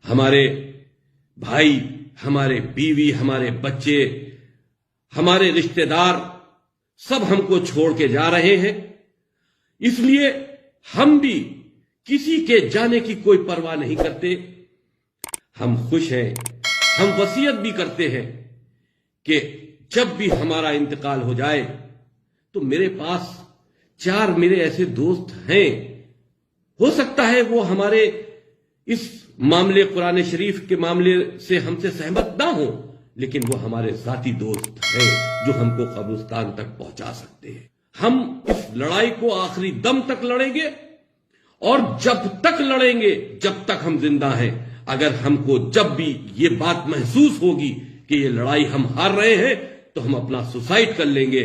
ہمارے بھائی، ہمارے بیوی، ہمارے بچے، ہمارے رشتہ دار سب ہم کو چھوڑ کے جا رہے ہیں۔ اس لیے ہم بھی کسی کے جانے کی کوئی پرواہ نہیں کرتے۔ ہم خوش ہیں، ہم وصیت بھی کرتے ہیں کہ جب بھی ہمارا انتقال ہو جائے تو میرے پاس 4 میرے ایسے دوست ہیں، ہو سکتا ہے وہ ہمارے اس معاملے قرآن شریف کے معاملے سے ہم سے سہمت نہ ہوں، لیکن وہ ہمارے ذاتی دوست ہیں جو ہم کو قبرستان تک پہنچا سکتے ہیں۔ ہم اس لڑائی کو آخری دم تک لڑیں گے، اور جب تک لڑیں گے جب تک ہم زندہ ہیں۔ اگر ہم کو جب بھی یہ بات محسوس ہوگی کہ یہ لڑائی ہم ہار رہے ہیں تو ہم اپنا سوسائڈ کر لیں گے،